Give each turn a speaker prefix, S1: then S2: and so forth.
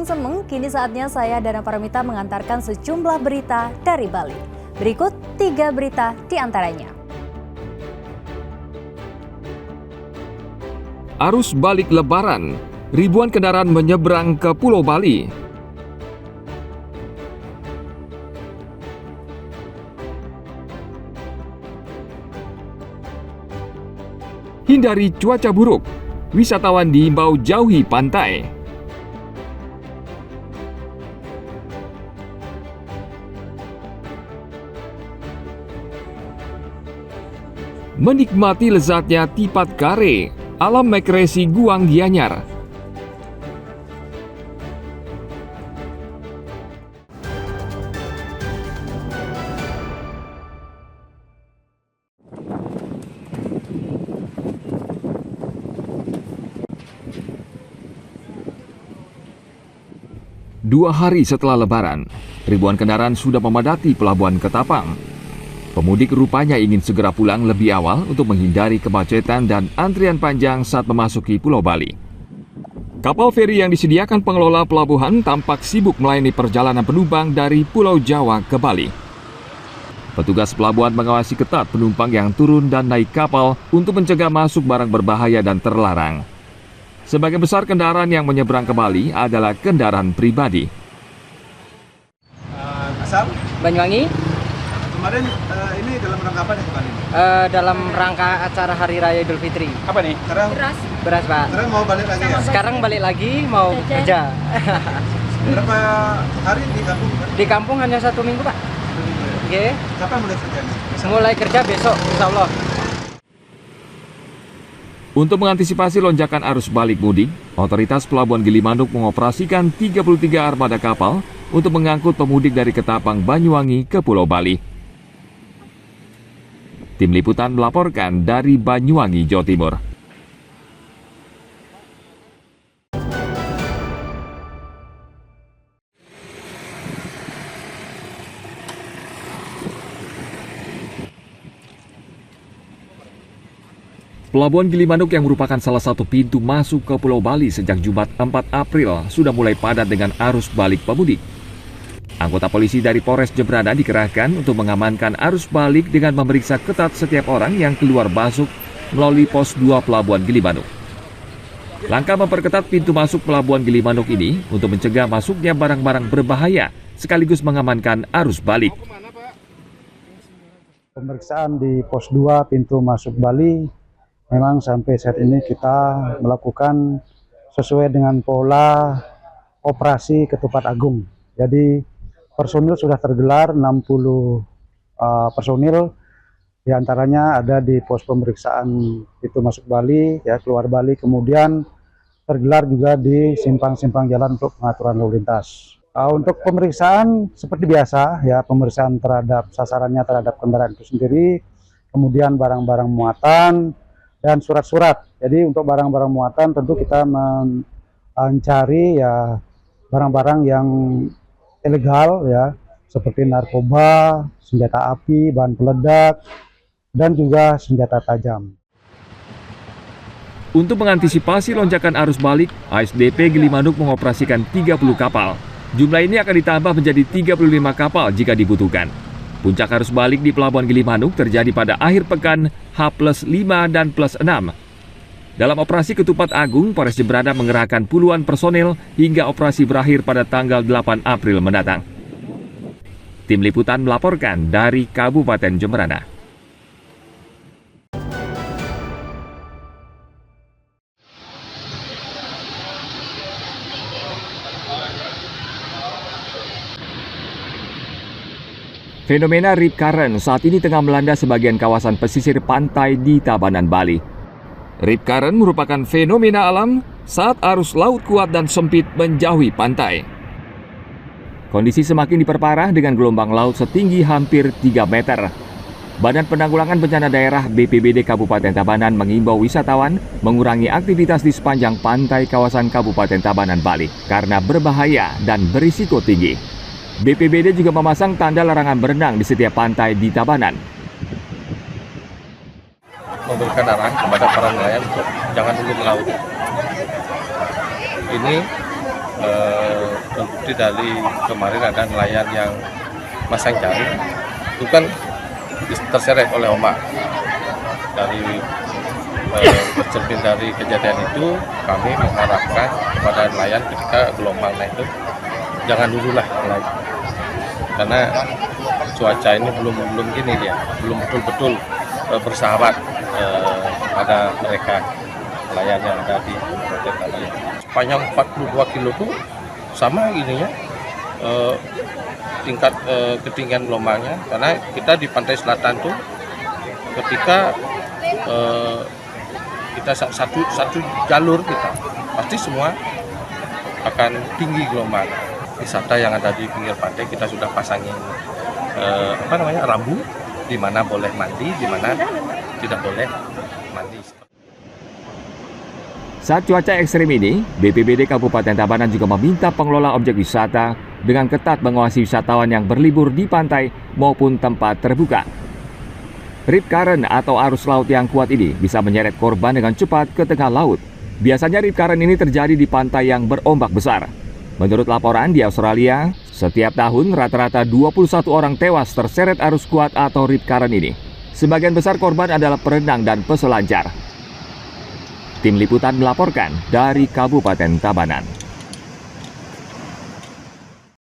S1: Sering Semeng, kini saatnya saya Dana Paramita mengantarkan sejumlah berita dari Bali. Berikut 3 berita di antaranya.
S2: Arus balik Lebaran, ribuan kendaraan menyeberang ke Pulau Bali. Hindari cuaca buruk, wisatawan diimbau jauhi pantai. Menikmati lezatnya Tipat Kare, alam Mekresi Guang Gianyar. Dua hari setelah Lebaran, ribuan kendaraan sudah memadati Pelabuhan Ketapang. Pemudik rupanya ingin segera pulang lebih awal untuk menghindari kemacetan dan antrian panjang saat memasuki Pulau Bali. Kapal feri yang disediakan pengelola pelabuhan tampak sibuk melayani perjalanan penumpang dari Pulau Jawa ke Bali. Petugas pelabuhan mengawasi ketat penumpang yang turun dan naik kapal untuk mencegah masuk barang berbahaya dan terlarang. Sebagian besar kendaraan yang menyeberang ke Bali adalah kendaraan pribadi.
S3: Asal?
S4: Banyuwangi.
S3: Kemarin ini dalam rangka apa nih kemarin?
S4: Dalam rangka acara Hari Raya Idul Fitri.
S3: Apa nih? Sekarang
S4: Beras, Pak.
S3: sekarang mau balik lagi ya?
S4: Sekarang balik lagi mau kerja.
S3: Berapa hari di kampung?
S4: Di kampung hanya 1 minggu, Pak. Oke.
S3: Kapan mulai kerja nih?
S4: Mulai kerja besok, insya Allah.
S2: Untuk mengantisipasi lonjakan arus balik mudik, otoritas Pelabuhan Gilimanuk mengoperasikan 33 armada kapal untuk mengangkut pemudik dari Ketapang, Banyuwangi ke Pulau Bali. Tim Liputan melaporkan dari Banyuwangi, Jawa Timur. Pelabuhan Gilimanuk yang merupakan salah satu pintu masuk ke Pulau Bali sejak Jumat 4 April sudah mulai padat dengan arus balik pemudik. Anggota polisi dari Polres Jembrana dikerahkan untuk mengamankan arus balik dengan memeriksa ketat setiap orang yang keluar masuk melalui pos 2 Pelabuhan Gilimanuk. Langkah memperketat pintu masuk Pelabuhan Gilimanuk ini untuk mencegah masuknya barang-barang berbahaya sekaligus mengamankan arus balik.
S5: Pemeriksaan di pos 2 pintu masuk Bali memang sampai saat ini kita melakukan sesuai dengan pola operasi Ketupat Agung. Jadi personil sudah tergelar 60 personil, diantaranya ada di pos pemeriksaan pintu masuk Bali, ya keluar Bali, kemudian tergelar juga di simpang-simpang jalan untuk pengaturan lalu lintas. Untuk pemeriksaan seperti biasa, ya pemeriksaan terhadap sasarannya terhadap kendaraan itu sendiri, kemudian barang-barang muatan, dan surat-surat. Jadi untuk barang-barang muatan tentu kita mencari ya barang-barang yang ilegal ya, seperti narkoba, senjata api, bahan peledak, dan juga senjata tajam.
S2: Untuk mengantisipasi lonjakan arus balik, ASDP Gilimanuk mengoperasikan 30 kapal. Jumlah ini akan ditambah menjadi 35 kapal jika dibutuhkan. Puncak arus balik di Pelabuhan Gilimanuk terjadi pada akhir pekan H+5 dan +6. Dalam operasi Ketupat Agung, Polres Jembrana mengerahkan puluhan personel hingga operasi berakhir pada tanggal 8 April mendatang. Tim Liputan melaporkan dari Kabupaten Jembrana. Fenomena Rip Current saat ini tengah melanda sebagian kawasan pesisir pantai di Tabanan, Bali. Rip Current merupakan fenomena alam saat arus laut kuat dan sempit menjauhi pantai. Kondisi semakin diperparah dengan gelombang laut setinggi hampir 3 meter. Badan Penanggulangan Bencana Daerah BPBD Kabupaten Tabanan mengimbau wisatawan mengurangi aktivitas di sepanjang pantai kawasan Kabupaten Tabanan, Bali karena berbahaya dan berisiko tinggi. BPBD juga memasang tanda larangan berenang di setiap pantai di Tabanan.
S6: Memberikan arahan kepada para nelayan untuk jangan dulu melaut. Ini terbukti dari kemarin ada nelayan yang masang jaring itu kan terseret oleh ombak. Dari bercermin dari kejadian itu kami mengharapkan kepada nelayan ketika gelombang naik itu jangan dululah naik, karena cuaca ini belum gini dia, belum betul-betul bersahabat pada mereka nelayan yang ada di Kabupaten Bali. Sepanjang 42 kilo itu sama ininya tingkat ketinggian gelombangnya, karena kita di pantai selatan tuh ketika kita satu jalur kita pasti semua akan tinggi gelombang. Wisata yang ada di pinggir pantai kita sudah pasangin rambu di mana boleh mandi, di mana tidak boleh mandi.
S2: Saat cuaca ekstrim ini, BPBD Kabupaten Tabanan juga meminta pengelola objek wisata dengan ketat mengawasi wisatawan yang berlibur di pantai maupun tempat terbuka. Rip current atau arus laut yang kuat ini bisa menyeret korban dengan cepat ke tengah laut. Biasanya rip current ini terjadi di pantai yang berombak besar. Menurut laporan di Australia, setiap tahun rata-rata 21 orang tewas terseret arus kuat atau rip current ini. Sebagian besar korban adalah perenang dan peselancar. Tim Liputan melaporkan dari Kabupaten Tabanan.